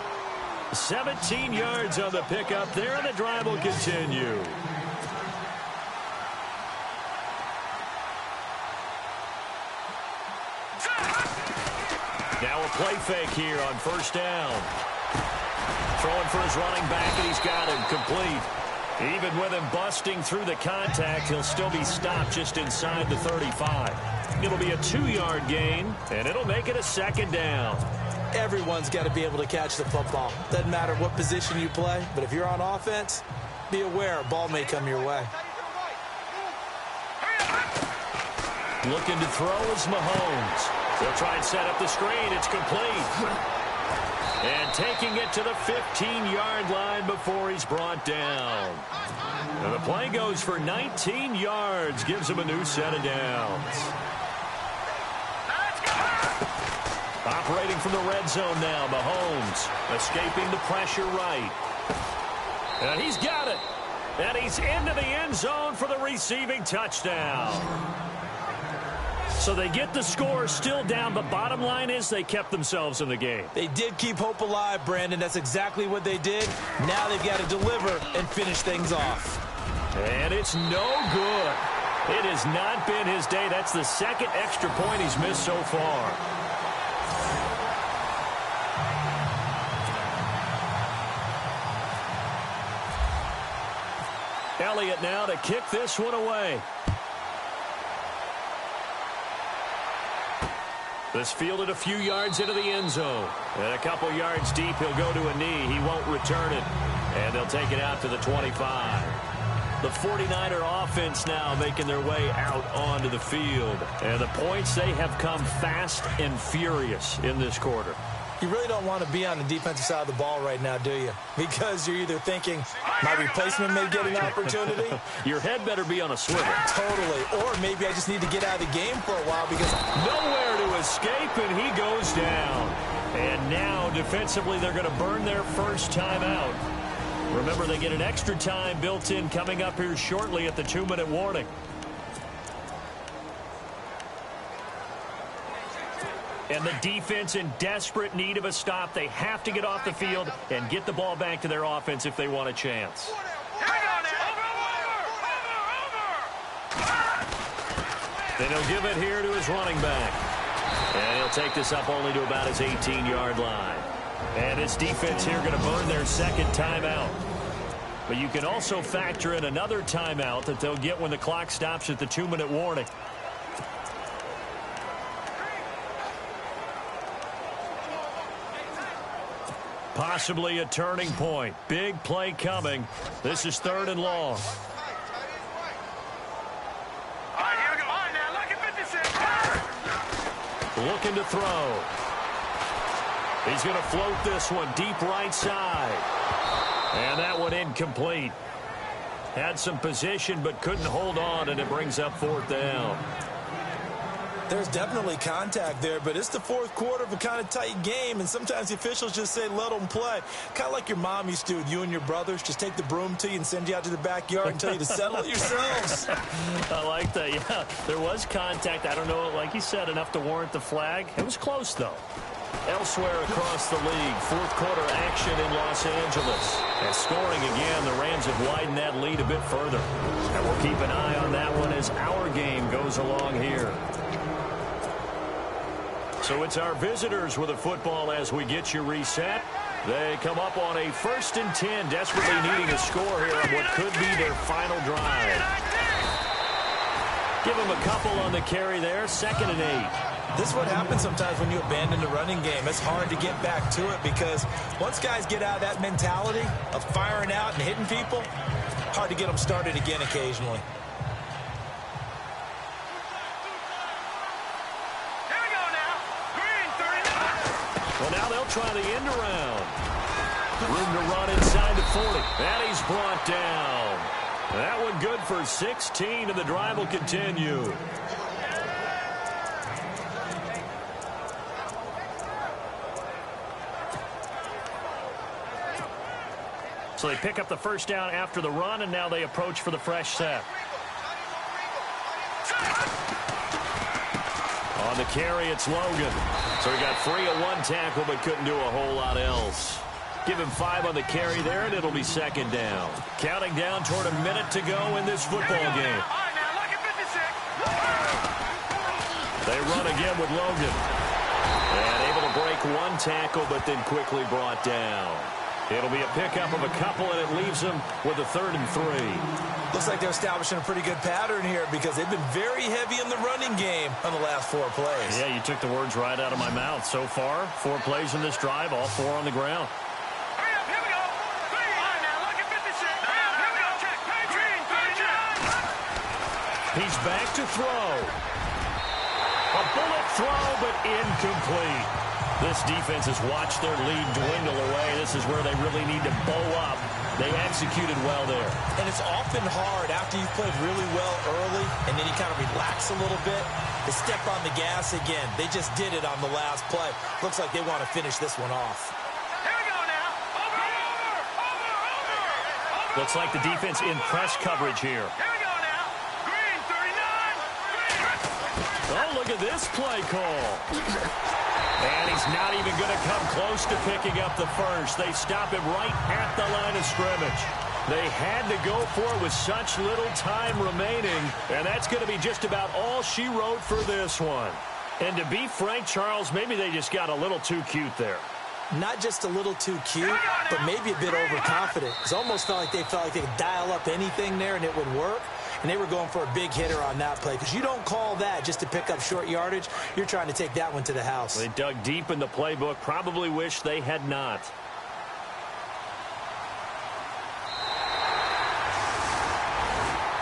17 yards on the pickup there, and the drive will continue. Now a play fake here on first down. Throwing for his running back, and he's got him complete. Even with him busting through the contact, he'll still be stopped just inside the 35. It'll be a 2-yard gain, and it'll make it a second down. Everyone's got to be able to catch the football. Doesn't matter what position you play, but if you're on offense, be aware a ball may come your way. Looking to throw is Mahomes. They'll try and set up the screen. It's complete. And taking it to the 15-yard line before he's brought down. And the play goes for 19 yards. Gives him a new set of downs. Operating from the red zone now, Mahomes. Escaping the pressure right. And he's got it. And he's into the end zone for the receiving touchdown. So they get the score still down, but bottom line is they kept themselves in the game. They did keep hope alive, Brandon. That's exactly what they did. Now they've got to deliver and finish things off. And it's no good. It has not been his day. That's the second extra point he's missed so far. Elliott now to kick this one away. This fielded a few yards into the end zone. And a couple yards deep, he'll go to a knee. He won't return it. And they'll take it out to the 25. The 49er offense now making their way out onto the field. And the points, they have come fast and furious in this quarter. You really don't want to be on the defensive side of the ball right now, do you? Because you're either thinking, my replacement may get an opportunity. Your head better be on a swivel. Totally. Or maybe I just need to get out of the game for a while because nowhere to escape, and he goes down. And now, defensively, they're going to burn their first time out. Remember, they get an extra time built in coming up here shortly at the 2-minute warning. And the defense in desperate need of a stop. They have to get off the field and get the ball back to their offense if they want a chance. Then he'll give it here to his running back. And he'll take this up only to about his 18-yard line. And his defense here going to burn their second timeout. But you can also factor in another timeout that they'll get when the clock stops at the 2-minute warning. Possibly a turning point. Big play coming. This is 3rd and long. All right, here we go. All right, now, look at 56. Looking to throw. He's going to float this one deep right side. And that one incomplete. Had some position but couldn't hold on, and it brings up 4th down. there's definitely contact there, but it's the fourth quarter of a kind of tight game, and sometimes the officials just say, let them play. Kind of like your mom used to do with you and your brothers. Just take the broom to you and send you out to the backyard and tell you to settle it yourselves. I like that, yeah. There was contact. I don't know, like you said, enough to warrant the flag. It was close, though. Elsewhere across the league, fourth quarter action in Los Angeles. And scoring again, the Rams have widened that lead a bit further. And we'll keep an eye on that one as our game goes along here. So it's our visitors with the football as we get you reset. They come up on a 1st and 10, desperately needing a score here on what could be their final drive. Give them a couple on the carry there, 2nd and 8. This is what happens sometimes when you abandon the running game. It's hard to get back to it because once guys get out of that mentality of firing out and hitting people, hard to get them started again occasionally. Here we go now. Green, 39. Well, now they'll try the end around. Room to run inside the 40. And he's brought down. That one good for 16, and the drive will continue. So they pick up the first down after the run, and now they approach for the fresh set. On the carry, it's Logan. So he got free of one tackle, but couldn't do a whole lot else. Give him 5 on the carry there, and it'll be second down. Counting down toward a minute to go in this football game. They run again with Logan. And able to break one tackle, but then quickly brought down. It'll be a pickup of a couple, and it leaves them with a 3rd and 3. Looks like they're establishing a pretty good pattern here because they've been very heavy in the running game on the last 4 plays. Yeah, you took the words right out of my mouth. So far, 4 plays in this drive, all 4 on the ground. Hurry up, here we go. 3. All right, now, look at 56. Hurry up, here we go. Check. Green, 39. He's back to throw. A bullet throw, but incomplete. This defense has watched their lead dwindle away. This is where they really need to bow up. They executed well there. And it's often hard after you've played really well early and then you kind of relax a little bit to step on the gas again. They just did it on the last play. Looks like they want to finish this one off. Here we go now. Over. Looks like the defense in press coverage here. Here we go now. Green, 39. Oh, look at this play call. And he's not even going to come close to picking up the first. They stop him right at the line of scrimmage. They had to go for it with such little time remaining, and that's going to be just about all she wrote for this one. And to be frank, Charles, maybe they just got a little too cute there. Not just a little too cute, but maybe a bit overconfident. It almost felt like they could dial up anything there and it would work. And they were going for a big hitter on that play because you don't call that just to pick up short yardage. You're trying to take that one to the house. They dug deep in the playbook. Probably wish they had not.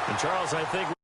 And Charles, I think